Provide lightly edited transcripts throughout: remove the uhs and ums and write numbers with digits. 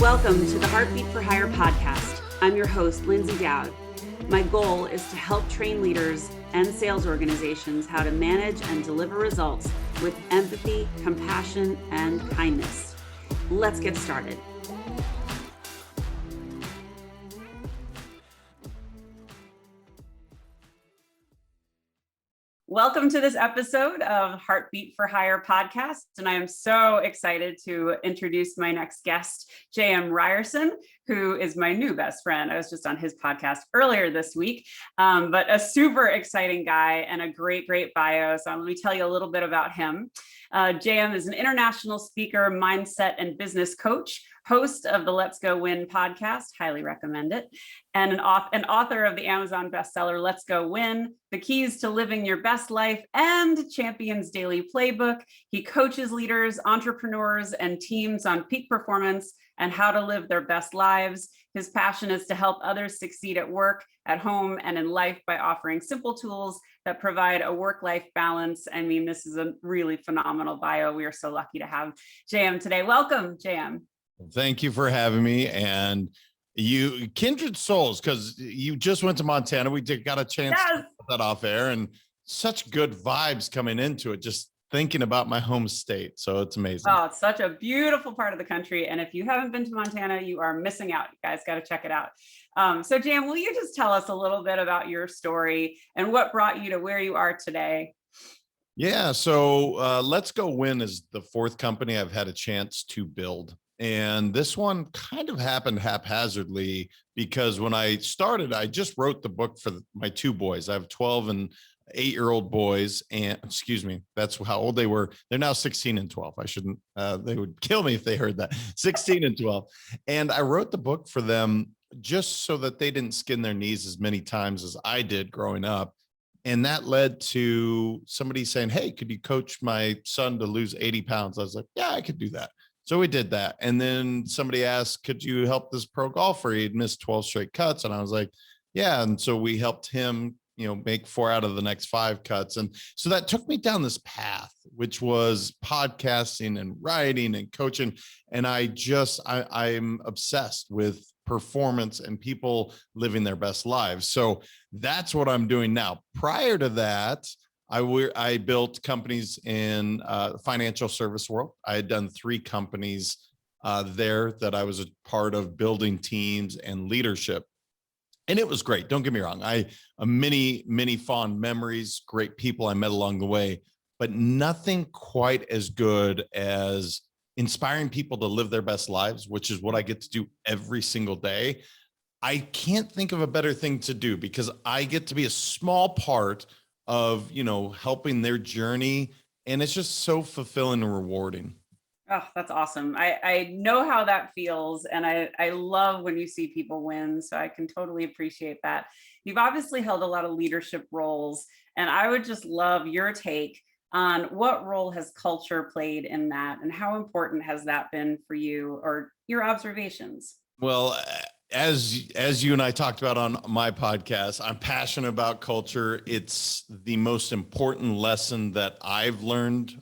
Welcome to the Heartbeat for Hire podcast. I'm your host, Lyndsay Dowd. My goal is to help train leaders and sales organizations how to manage and deliver results with empathy, compassion, and kindness. Let's get started. Welcome to this episode of Heartbeat for Hire podcast. And I am so excited to introduce my next guest, Ryerson, who is my new best friend. I was just on his podcast earlier this week, but a super exciting guy and a great bio. So let me tell you a little bit about him. JM is an international speaker, mindset, and business coach, host of the Let's Go Win podcast, highly recommend it, and an author of the Amazon bestseller, Let's Go Win, The Keys to Living Your Best Life, and Champions Daily Playbook. He coaches leaders, entrepreneurs, and teams on peak performance and how to live their best lives. His passion is to help others succeed at work, at home, and in life by offering simple tools that provide a work-life balance. I mean, this is a really phenomenal bio. We are so lucky to have JM today. Welcome, JM. Thank you for having me. And you kindred souls, because you just went to Montana. We got a chance to put that off air, and such good vibes coming into it, just thinking about my home state. So it's amazing. Oh, it's such a beautiful part of the country. And if you haven't been to Montana, you are missing out. You guys got to check it out. So JM, will you just tell us a little bit about your story and what brought you to where you are today? Yeah. So Let's Go Win is the fourth company I've had a chance to build. And this one kind of happened haphazardly because when I started, I just wrote the book for my two boys. I have 12 and 8-year-old boys, and that's how old they were. They're now 16 and 12. I shouldn't, they would kill me if they heard that. 16 and 12. And I wrote the book for them just so that they didn't skin their knees as many times as I did growing up. And that led to somebody saying, "Hey, could you coach my son to lose 80 pounds?" I was like, "Yeah, I could do that." So we did that. And then somebody asked, "Could you help this pro golfer? He'd missed 12 straight cuts." And I was like, "Yeah." And so we helped him, make 4 out of the next 5 cuts. And so that took me down this path, which was podcasting and writing and coaching. And I'm obsessed with performance and people living their best lives. So that's what I'm doing now. Prior to that, I built companies in financial service world. I had done 3 companies there that I was a part of, building teams and leadership. And it was great. Don't get me wrong. Many fond memories, great people I met along the way, but nothing quite as good as inspiring people to live their best lives, which is what I get to do every single day. I can't think of a better thing to do because I get to be a small part of, helping their journey. And it's just so fulfilling and rewarding. Oh, that's awesome. I know how that feels. And I love when you see people win. So I can totally appreciate that. You've obviously held a lot of leadership roles. And I would just love your take on what role has culture played in that, and how important has that been for you, or your observations? Well, as you and I talked about on my podcast, I'm passionate about culture. It's the most important lesson that I've learned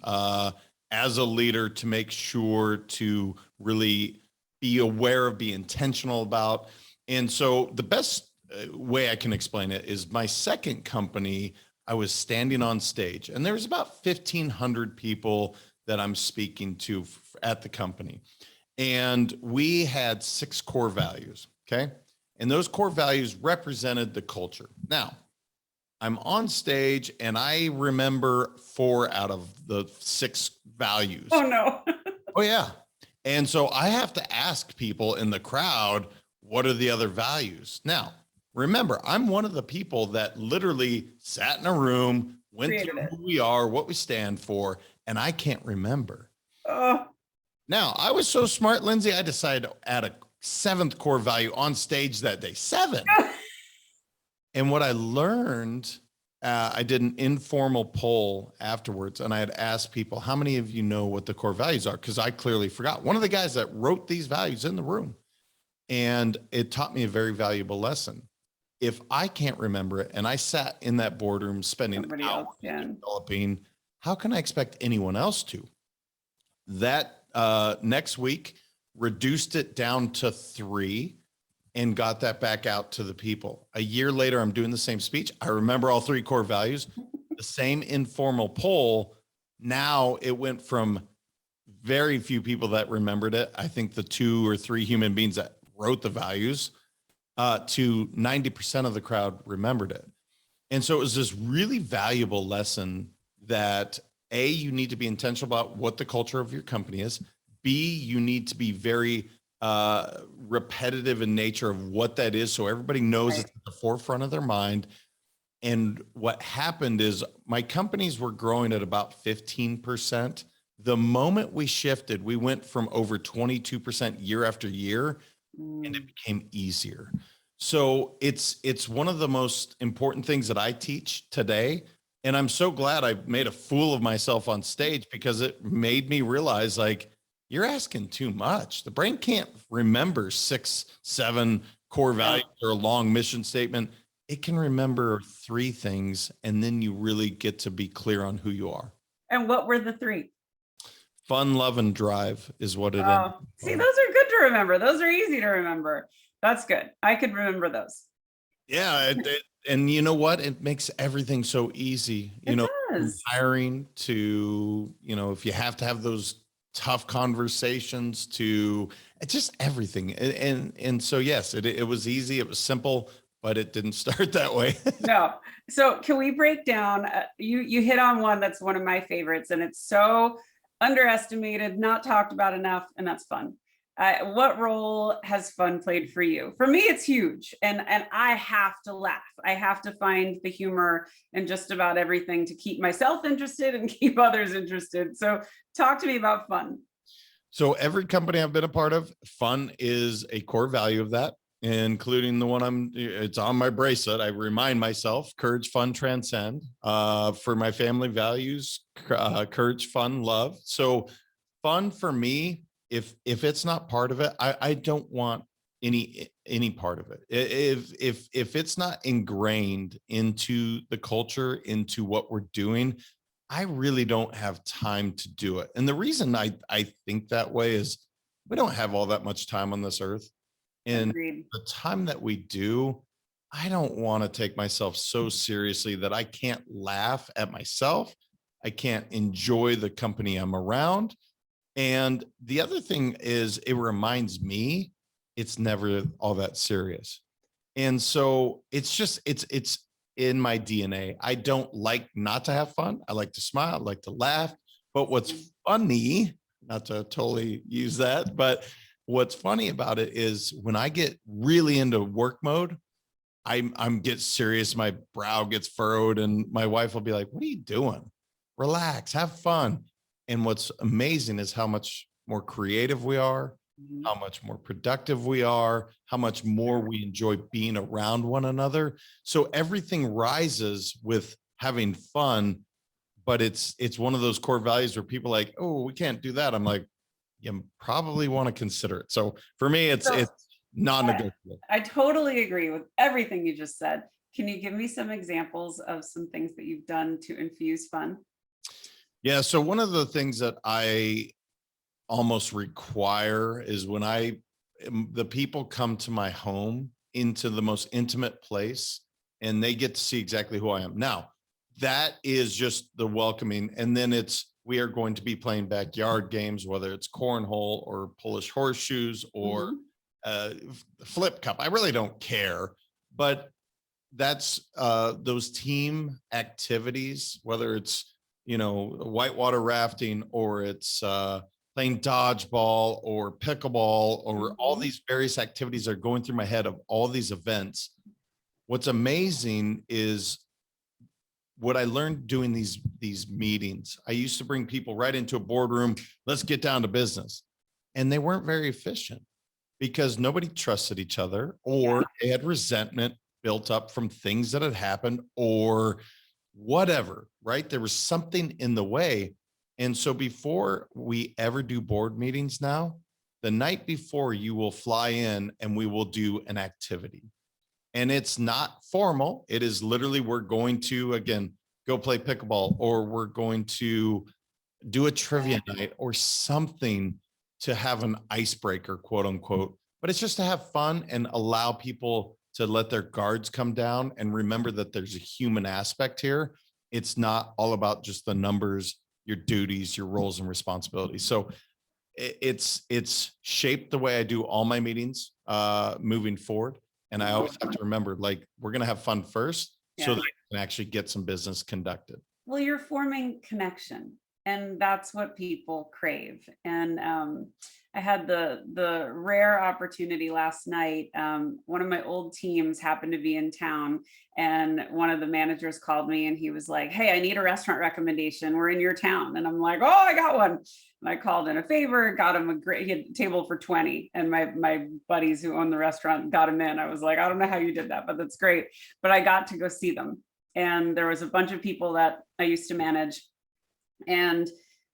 as a leader, to make sure to really be aware of, be intentional about. And so the best way I can explain it is my second company, I was standing on stage and there was about 1,500 people that I'm speaking to at the company. And we had 6 core values. Okay. And those core values represented the culture. Now, I'm on stage and I remember 4 out of the 6 values. Oh, no. Oh, yeah. And so I have to ask people in the crowd, what are the other values? Now, remember, I'm one of the people that literally sat in a room, went through who we are, what we stand for, and I can't remember. Now, I was so smart, Lyndsay, I decided to add a 7th core value on stage that day. 7. And what I learned, I did an informal poll afterwards, and I had asked people, how many of you know what the core values are? Because I clearly forgot. One of the guys that wrote these values in the room, and it taught me a very valuable lesson. If I can't remember it, and I sat in that boardroom spending hours developing, how can I expect anyone else to? That next week, reduced it down to 3, and got that back out to the people. A year later, I'm doing the same speech. I remember all 3 core values, the same informal poll. Now it went from very few people that remembered it. I think the 2 or 3 human beings that wrote the values, to 90% of the crowd remembered it. And so it was this really valuable lesson that you need to be intentional about what the culture of your company is. B, you need to be very repetitive in nature of what that is, so everybody knows it's at the forefront of their mind. And what happened is my companies were growing at about 15%. The moment we shifted, we went from over 22% year after year, and it became easier. So it's one of the most important things that I teach today. And I'm so glad I made a fool of myself on stage, because it made me realize, like, you're asking too much. The brain can't remember 6, 7 core values or a long mission statement. It can remember 3 things, and then you really get to be clear on who you are. And what were the 3? Fun, love, and drive is what it is. See, those are good to remember. Those are easy to remember. That's good. I could remember those. Yeah. And you know what? It makes everything so easy, from hiring to, if you have to have those tough conversations to just everything. And so, yes, it was easy. It was simple, but it didn't start that way. No. So can we break down, you hit on one that's one of my favorites, and it's so underestimated, not talked about enough, and that's fun. What role has fun played for you? For me, it's huge. And I have to laugh. I have to find the humor in just about everything to keep myself interested and keep others interested. So talk to me about fun. So every company I've been a part of, fun is a core value of that, including the one it's on my bracelet. I remind myself, courage, fun, transcend. For my family values, courage, fun, love. So fun for me, if it's not part of it, I don't want any part of it. If it's not ingrained into the culture, into what we're doing, I really don't have time to do it. And the reason I think that way is we don't have all that much time on this earth. And Agreed. the time that we do, I don't want to take myself so seriously that I can't laugh at myself. I can't enjoy the company I'm around. And the other thing is, it reminds me it's never all that serious. And so it's in my DNA. I don't like not to have fun. I like to smile, I like to laugh. But what's funny, not to totally use that, but what's funny about it is when I get really into work mode, I'm get serious, my brow gets furrowed, and my wife will be like, "What are you doing? Relax, have fun." And what's amazing is how much more creative we are, how much more productive we are, how much more we enjoy being around one another. So everything rises with having fun, but it's one of those core values where people are like, "Oh, we can't do that." I'm like, you probably want to consider it. So for me, it's non-negotiable. I totally agree with everything you just said. Can you give me some examples of some things that you've done to infuse fun? Yeah. So one of the things that I almost require is when the people come to my home, into the most intimate place, and they get to see exactly who I am. Now, that is just the welcoming. And then we are going to be playing backyard games, whether it's cornhole or Polish horseshoes or flip cup. I really don't care, but that's those team activities, whether it's, whitewater rafting, or it's playing dodgeball or pickleball, or all these various activities are going through my head of all these events. What's amazing is what I learned doing these meetings. I used to bring people right into a boardroom. Let's get down to business. And they weren't very efficient because nobody trusted each other, or they had resentment built up from things that had happened or whatever, right? There was something in the way. And so before we ever do board meetings now, the night before, you will fly in and we will do an activity. And it's not formal. It is literally, we're going to, again, go play pickleball, or we're going to do a trivia night or something. to have an icebreaker, quote unquote, but it's just to have fun and allow people to let their guards come down and remember that there's a human aspect here. It's not all about just the numbers, your duties, your roles and responsibilities. So it's shaped the way I do all my meetings moving forward. And I always have to remember, like, we're going to have fun first so that I can actually get some business conducted. Well, you're forming connection, and that's what people crave. And I had the rare opportunity last night. One of my old teams happened to be in town, and one of the managers called me, and he was like, "Hey, I need a restaurant recommendation. We're in your town." And I'm like, "Oh, I got one." And I called in a favor, got him he had a table for 20, and my buddies who own the restaurant got him in. I was like, "I don't know how you did that, but that's great." But I got to go see them, and there was a bunch of people that I used to manage. And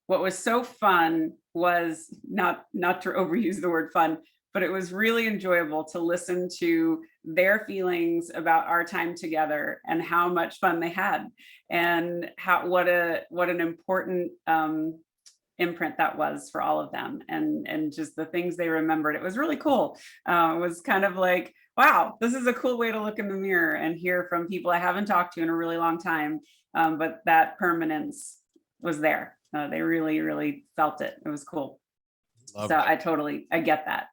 what was so fun was not to overuse the word fun, but it was really enjoyable to listen to their feelings about our time together and how much fun they had, and what an important imprint that was for all of them, and just the things they remembered. It was really cool. It was kind of like, wow, this is a cool way to look in the mirror and hear from people I haven't talked to in a really long time, but that permanence was there. They really, really felt it. It was cool. Love So it. I get that.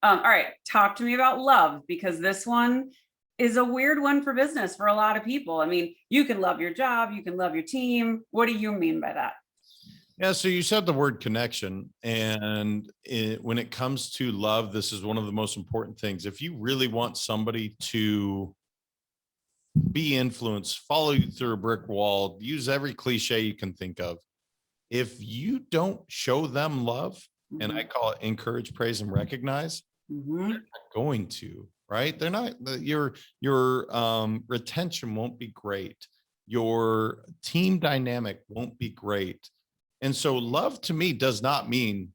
All right, talk to me about love, because this one is a weird one for business for a lot of people. I mean, you can love your job, you can love your team. What do you mean by that? Yeah, so you said the word connection, and when it comes to love, this is one of the most important things. If you really want somebody to be influenced, follow you through a brick wall, use every cliche you can think of, if you don't show them love, and I call it encourage, praise, and recognize, they're not going to, right? They're not, your retention won't be great. Your team dynamic won't be great. And so love to me does not mean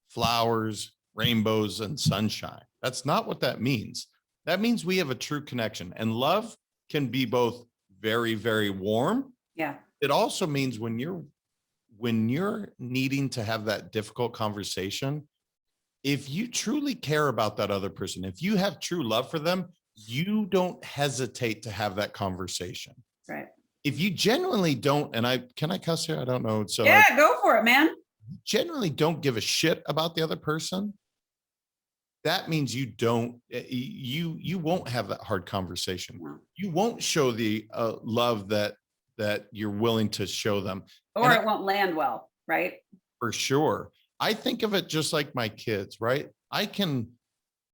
flowers, rainbows, and sunshine. That's not what that means. That means we have a true connection, and love can be both very, very warm. Yeah. It also means when you're needing to have that difficult conversation, if you truly care about that other person, if you have true love for them, you don't hesitate to have that conversation. Right. If you genuinely don't, and can I cuss here? I don't know. So yeah, go for it, man. Generally don't give a shit about the other person, that means you won't have that hard conversation. No. You won't show the love that you're willing to show them, Or it won't land well, right? For sure. I think of it just like my kids, right? I can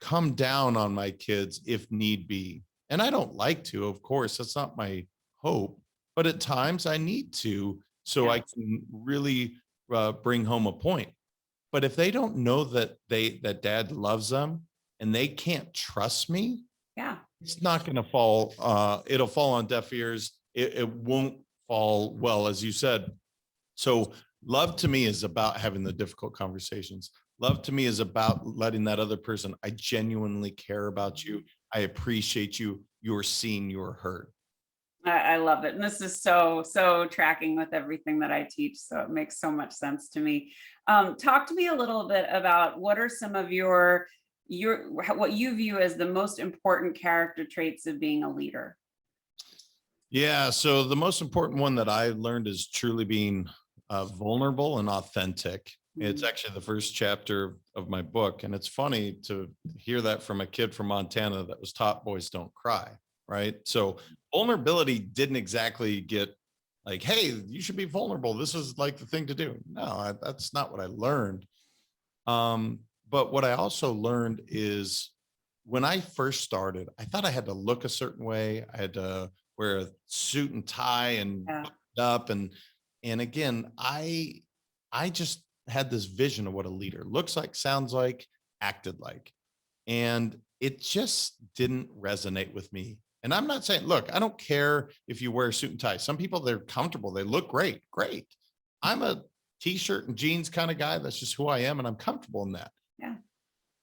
come down on my kids if need be, and I don't like to, of course, that's not my hope, but at times I need to, so I can really bring home a point. But if they don't know that dad loves them and they can't trust me, it's not going to fall. It'll fall on deaf ears. It won't fall well, as you said. So love to me is about having the difficult conversations. Love to me is about letting that other person, I genuinely care about you. I appreciate you. You're seen, you're heard. I love it. And this is so tracking with everything that I teach. So it makes so much sense to me. Talk to me a little bit about what are some of your what you view as the most important character traits of being a leader. Yeah. So the most important one that I learned is truly being vulnerable and authentic. It's actually the first chapter of my book. And it's funny to hear that from a kid from Montana that was taught boys don't cry. Right. So vulnerability didn't exactly get like, hey, you should be vulnerable. This is like the thing to do. No, that's not what I learned. But what I also learned is when I first started, I thought I had to look a certain way. I had to wear a suit and tie and up. And again, I just had this vision of what a leader looks like, sounds like, acted like. And it just didn't resonate with me. And I'm not saying, look, I don't care if you wear a suit and tie. Some people, they're comfortable. They look great. Great. I'm a t-shirt and jeans kind of guy. That's just who I am. And I'm comfortable in that. Yeah.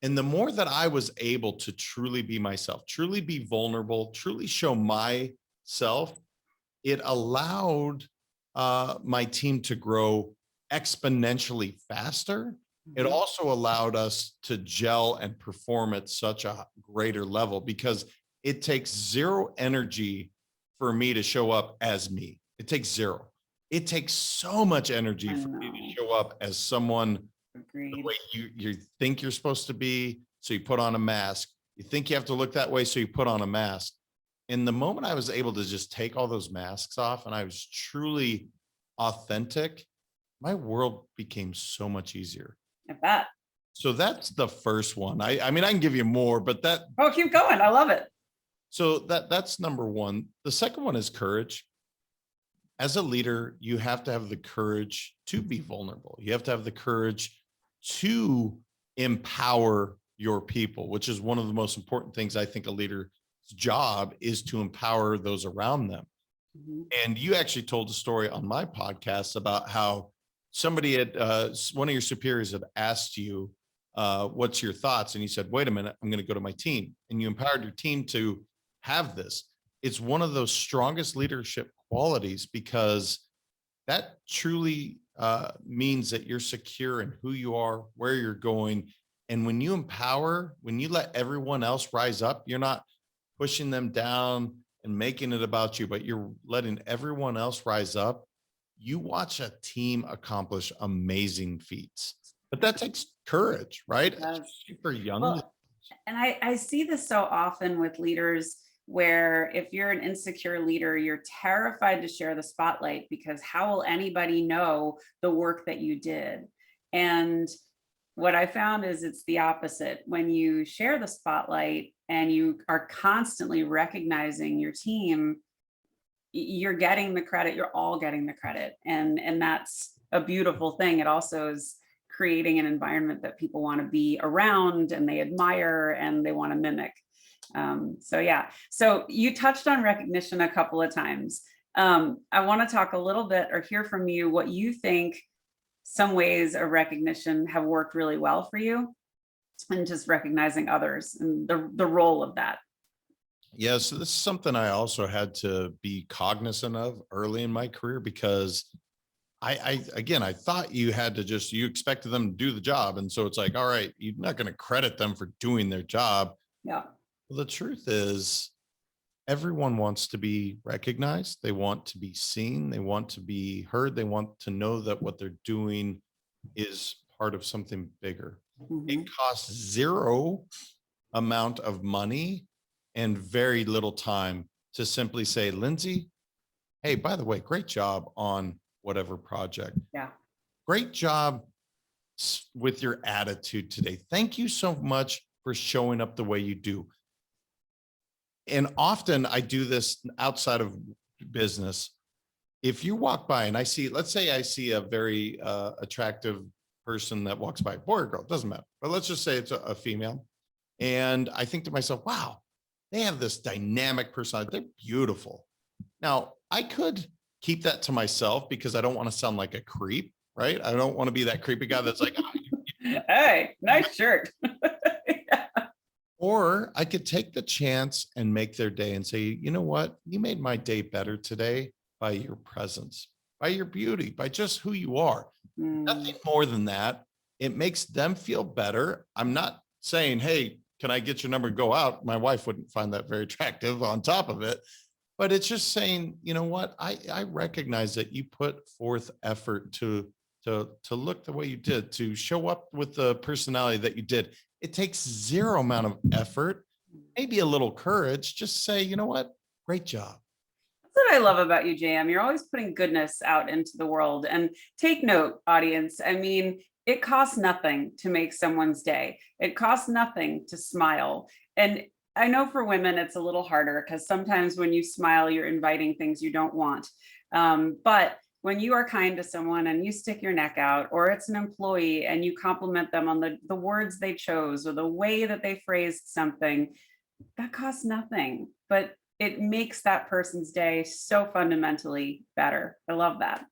And the more that I was able to truly be myself, truly be vulnerable, truly show myself, it allowed my team to grow exponentially faster It also allowed us to gel and perform at such a greater level because it takes zero energy for me to show up as me. It takes zero. It takes so much energy I for me know. to show up as someone the Agreed. way you think you're supposed to be. So you put on a mask. You think you have to look that way. So you put on a mask. And the moment I was able to just take all those masks off and I was truly authentic, my world became so much easier. I bet. So that's the first one. I mean, I can give you more, but Oh, keep going. I love it. so that's number one. The second one is courage. As a leader, you have to have the courage to be vulnerable. You have to have the courage to empower your people, which is one of the most important things I think a leader's job is to empower those around them. Mhm. And you actually told a story on my podcast about how somebody at one of your superiors had asked you, what's your thoughts? And you said, wait a minute, I'm going to go to my team. And you empowered your team to have this. It's one of those strongest leadership qualities because that truly means that you're secure in who you are, where you're going. And when you empower, when you let everyone else rise up, you're not pushing them down and making it about you, but you're letting everyone else rise up. You watch a team accomplish amazing feats, but that takes courage, right? Yes. Super young. Well, and I see this so often with leaders where if you're an insecure leader, you're terrified to share the spotlight because how will anybody know the work that you did? And what I found is it's the opposite. When you share the spotlight and you are constantly recognizing your team, you're getting the credit, you're all getting the credit. And that's a beautiful thing. It also is creating an environment that people want to be around and they admire and they want to mimic. So yeah, so you touched on recognition a couple of times. I want to talk a little bit or hear from you what you think some ways of recognition have worked really well for you and just recognizing others and the role of that. Yeah, so this is something I also had to be cognizant of early in my career because I thought you had to just you expected them to do the job, and so it's like, all right, you're not going to credit them for doing their job. Yeah. Well, the truth is, everyone wants to be recognized. They want to be seen. They want to be heard. They want to know that what they're doing is part of something bigger. It Mhm. costs zero amount of money and very little time to simply say, Lyndsay, hey, by the way, great job on whatever project. Yeah. Great job with your attitude today. Thank you so much for showing up the way you do. And often I do this outside of business. If you walk by and I see, let's say I see a very attractive person that walks by, boy or girl, doesn't matter. But let's just say it's a female. And I think to myself, wow, they have this dynamic personality. They're beautiful. Now, I could keep that to myself because I don't want to sound like a creep, right? I don't want to be that creepy guy that's like, Hey, nice shirt. or I could take the chance and make their day and say, you know what? You made my day better today by your presence, by your beauty, by just who you are. Nothing more than that. It makes them feel better. I'm not saying, hey, can I get your number and go out? My wife wouldn't find that very attractive on top of it. But it's just saying, you know what? I recognize that you put forth effort to look the way you did, to show up with the personality that you did. It takes zero amount of effort, maybe a little courage. Just say, you know what? Great job. That's what I love about you, JM. You're always putting goodness out into the world. And take note, audience. I mean, it costs nothing to make someone's day. It costs nothing to smile. And I know for women, it's a little harder because sometimes when you smile, you're inviting things you don't want. But when you are kind to someone and you stick your neck out, or it's an employee and you compliment them on the words they chose or the way that they phrased something, that costs nothing, but it makes that person's day so fundamentally better. I love that.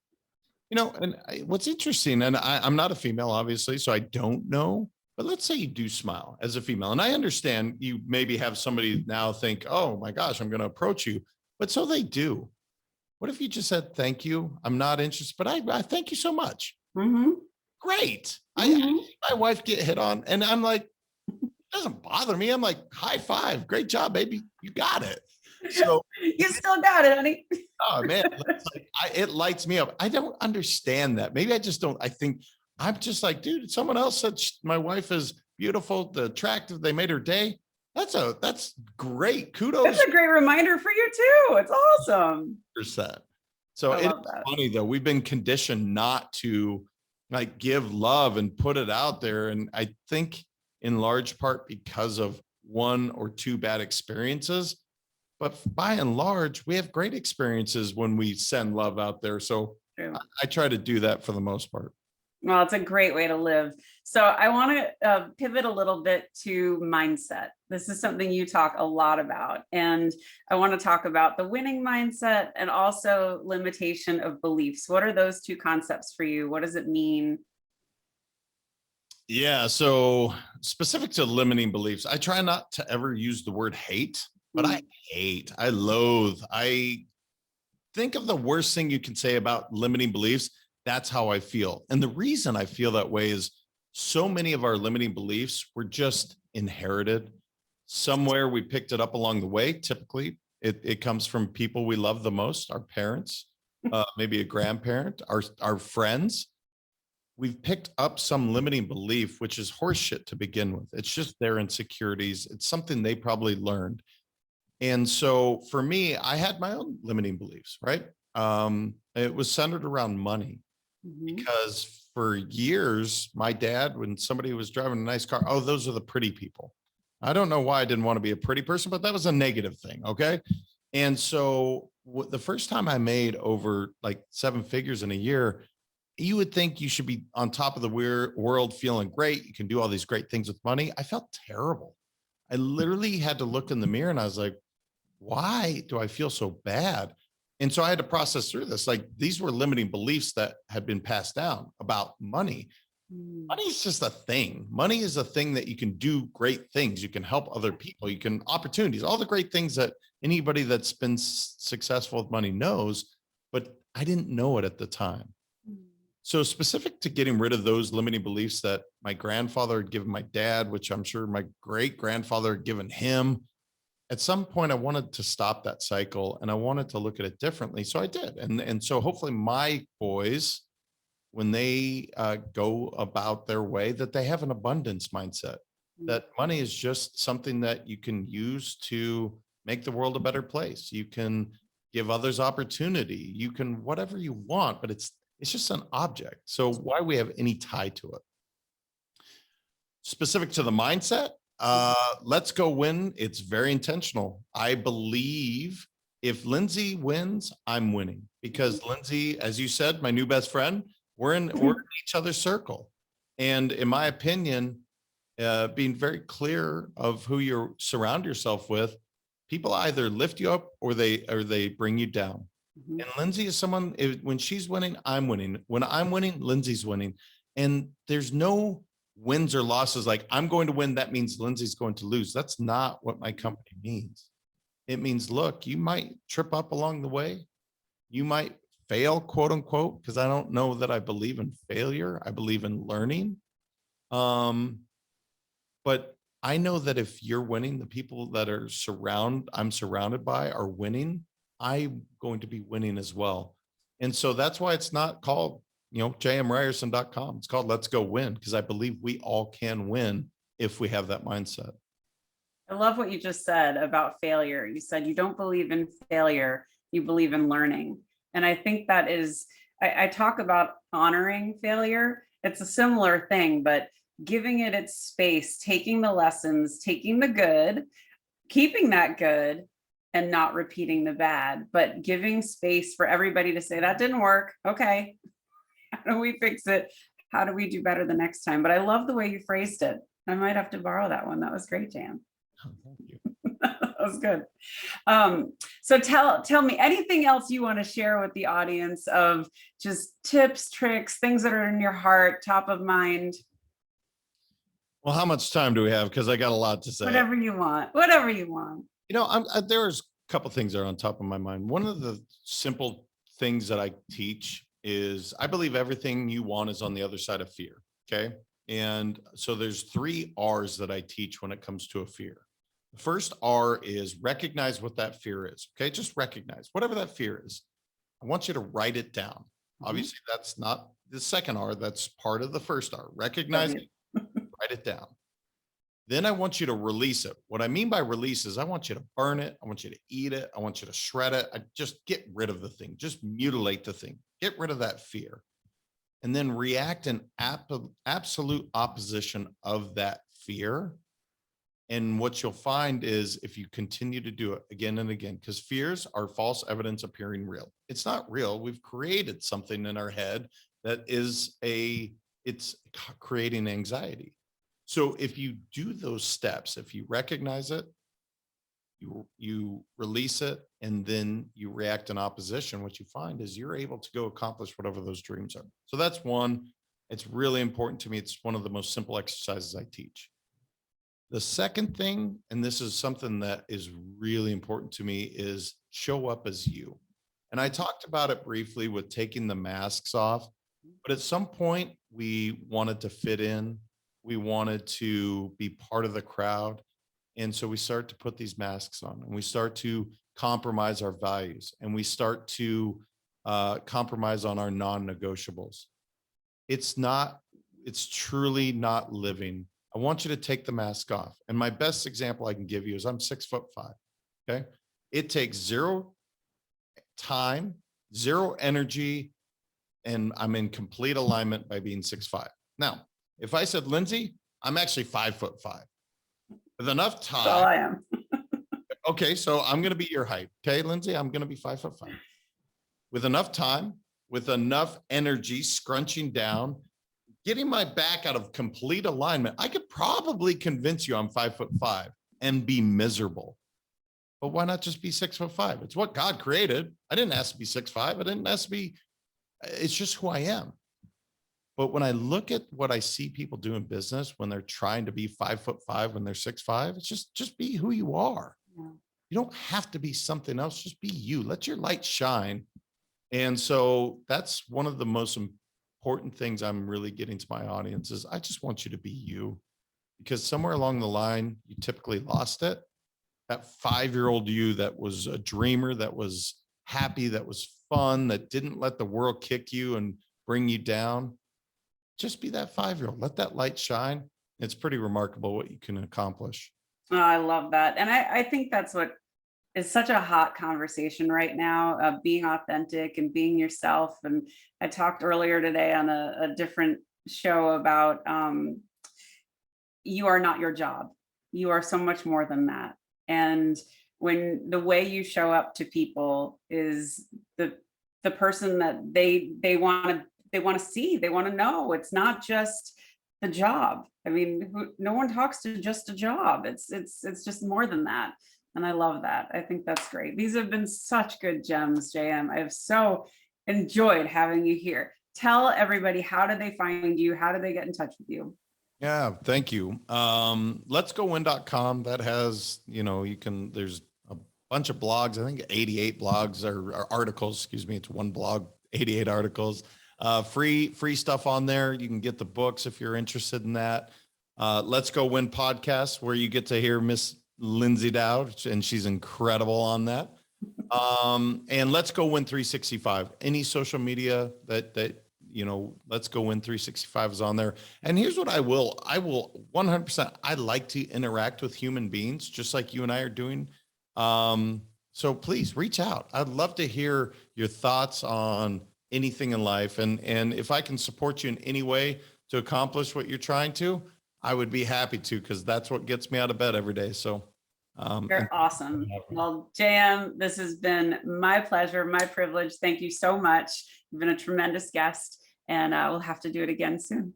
You know, and what's interesting, and I'm not a female, obviously, so I don't know. But let's say you do smile as a female, and I understand you maybe have somebody now think, "Oh my gosh, I'm going to approach you," but so they do. What if you just said, "Thank you, I'm not interested, but I thank you so much." Mhm. great. Mhm. My wife get hit on, and I'm like, it doesn't bother me. I'm like, high five, great job, baby, you got it. So, You still got it, honey. oh man, it's like, it lights me up. I don't understand that. Maybe I just don't. I think I'm just like, dude, someone else said my wife is beautiful, attractive. They made her day. That's great. It's Kudos. a great reminder for you too. It's awesome. Percent. So I it's love that. funny though. We've been conditioned not to like give love and put it out there. And I think in large part because of one or two bad experiences. But by and large, we have great experiences when we send love out there. So True. I try to do that for the most part. Well, it's a great way to live. So I want to pivot a little bit to mindset. This is something you talk a lot about. And I want to talk about the winning mindset and also limitation of beliefs. What are those two concepts for you? What does it mean? Yeah. So specific to limiting beliefs, I try not to ever use the word hate, but I hate, I loathe, I think of the worst thing you can say about limiting beliefs. That's how I feel. And the reason I feel that way is so many of our limiting beliefs were just inherited. Somewhere we picked it up along the way. Typically, it comes from people we love the most, our parents, maybe a grandparent, our friends. We've picked up some limiting belief, which is horseshit to begin with. It's just their insecurities. It's something they probably learned. And so for me, I had my own limiting beliefs, right? It was centered around money Mhm. because for years, my dad, when somebody was driving a nice car, oh, those are the pretty people. I don't know why I didn't want to be a pretty person, but that was a negative thing. Okay. And so the first time I made over like seven figures in a year, you would think you should be on top of the world, feeling great. You can do all these great things with money. I felt terrible. I literally had to look in the mirror and I was like, why do I feel so bad? And so I had to process through this. Like these were limiting beliefs that had been passed down about money. Mm. Money is just a thing. Money is a thing that you can do great things. You can help other people. You can opportunities, all the great things that anybody that's been successful with money knows. But I didn't know it at the time. So specific to getting rid of those limiting beliefs that my grandfather had given my dad, which I'm sure my great grandfather had given him, at some point I wanted to stop that cycle and I wanted to look at it differently. So I did. And so hopefully my boys, when they go about their way, that they have an abundance mindset, Mm. that money is just something that you can use to make the world a better place. You can give others opportunity. You can whatever you want, but it's just an object. So why we have any tie to it? Specific to the mindset, let's go win. It's very intentional. I believe if Lyndsay wins, I'm winning because Lyndsay, as you said, my new best friend, we're in each other's circle. And in my opinion, being very clear of who you surround yourself with, people either lift you up or they bring you down. Mhm. And Lyndsay is someone, when she's winning, I'm winning. When I'm winning, Lindsay's winning. And there's no wins or losses like I'm going to win. That means Lindsay's going to lose. That's not what my company means. It means, look, you might trip up along the way. You might fail, quote unquote, because I don't know that I believe in failure. I believe in learning. But I know that if you're winning, the people that I'm surrounded by are winning. I'm going to be winning as well. And so that's why it's not called, jmryerson.com. It's called Let's Go Win, because I believe we all can win if we have that mindset. I love what you just said about failure. You said you don't believe in failure, you believe in learning. And I think that is, I talk about honoring failure. It's a similar thing, but giving it its space, taking the lessons, taking the good, keeping that good, and not repeating the bad, but giving space for everybody to say, that didn't work. Okay. How do we fix it? How do we do better the next time? But I love the way you phrased it. I might have to borrow that one. That was great, Jan. Oh, thank you. That was good. So tell me anything else you want to share with the audience of just tips, tricks, things that are in your heart, top of mind. Well, how much time do we have? Because I got a lot to say. Whatever you want. Whatever you want. There's a couple things that are on top of my mind. One of the simple things that I teach is I believe everything you want is on the other side of fear. Okay. And so there's 3 R's that I teach when it comes to a fear. The first R is recognize what that fear is. Okay. Just recognize whatever that fear is. I want you to write it down. Obviously, that's not the second R. That's part of the first R. Recognize it, write it down. Then I want you to release it. What I mean by release is I want you to burn it. I want you to eat it. I want you to shred it. I just get rid of the thing. Just mutilate the thing. Get rid of that fear. And then react in absolute opposition of that fear. And what you'll find is if you continue to do it again and again, because fears are false evidence appearing real. It's not real. We've created something in our head that is it's creating anxiety. So if you do those steps, if you recognize it, you release it, and then you react in opposition, what you find is you're able to go accomplish whatever those dreams are. So that's one. It's really important to me. It's one of the most simple exercises I teach. The second thing, and this is something that is really important to me, is show up as you. And I talked about it briefly with taking the masks off, but at some point we wanted to fit in. We wanted to be part of the crowd. And so we start to put these masks on, and we start to compromise our values, and we start to compromise on our non-negotiables. It's truly not living. I want you to take the mask off. And my best example I can give you is I'm 6'5". Okay. It takes 0 time, 0 energy, and I'm in complete alignment by being 6'5". Now, if I said, Lyndsay, I'm actually 5'5". With enough time. That's all I am. Okay. So I'm going to be your height. Okay, Lyndsay, I'm going to be 5'5". With enough time, with enough energy, scrunching down, getting my back out of complete alignment, I could probably convince you I'm 5'5" and be miserable. But why not just be 6'5"? It's what God created. I didn't ask to be 6'5". I didn't ask to be, it's just who I am. But when I look at what I see people do in business, when they're trying to be 5'5", when they're 6'5", it's just be who you are. Yeah. You don't have to be something else. Just be you. Let your light shine. And so that's one of the most important things I'm really getting to my audience is I just want you to be you, because somewhere along the line, you typically lost it. That 5-year-old you that was a dreamer, that was happy, that was fun, that didn't let the world kick you and bring you down. Just be that 5-year-old. Let that light shine. It's pretty remarkable what you can accomplish. Oh, I love that. And I think that's what is such a hot conversation right now, of being authentic and being yourself. And I talked earlier today on a different show about you are not your job. You are so much more than that. And when the way you show up to people is the person that they want to see, they want to know. It's not just the job. I mean, no one talks to just a job. It's just more than that. And I love that. I think that's great. These have been such good gems, JM. I have so enjoyed having you here. Tell everybody, how do they find you? How do they get in touch with you? Yeah, thank you. Letsgowin.com. That has, there's a bunch of blogs. I think 88 blogs or articles, excuse me. It's one blog, 88 articles, free stuff on there. You can get the books if you're interested in that. Let's Go Win podcast, where you get to hear Miss Lyndsay Dowd, and she's incredible on that. And Let's Go Win 365. Any social media that Let's Go Win 365 is on there. And here's what I will 100%. I like to interact with human beings, just like you and I are doing. So please reach out. I'd love to hear your thoughts on anything in life. And if I can support you in any way to accomplish what you're trying to, I would be happy to, because that's what gets me out of bed every day. So you're awesome. Well, JM, this has been my pleasure, my privilege. Thank you so much. You've been a tremendous guest, and we'll have to do it again soon.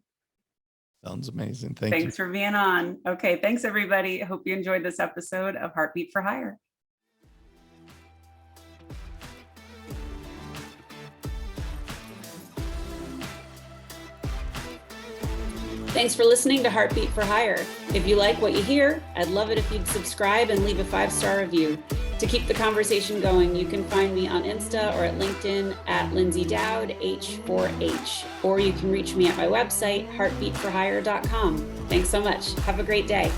Sounds amazing. Thanks for being on. Okay. Thanks, everybody. Hope you enjoyed this episode of Heartbeat for Hire. Thanks for listening to Heartbeat for Hire. If you like what you hear, I'd love it if you'd subscribe and leave a 5-star review. To keep the conversation going, you can find me on Insta or at LinkedIn at Lyndsay Dowd, H4H, or you can reach me at my website, heartbeatforhire.com. Thanks so much. Have a great day.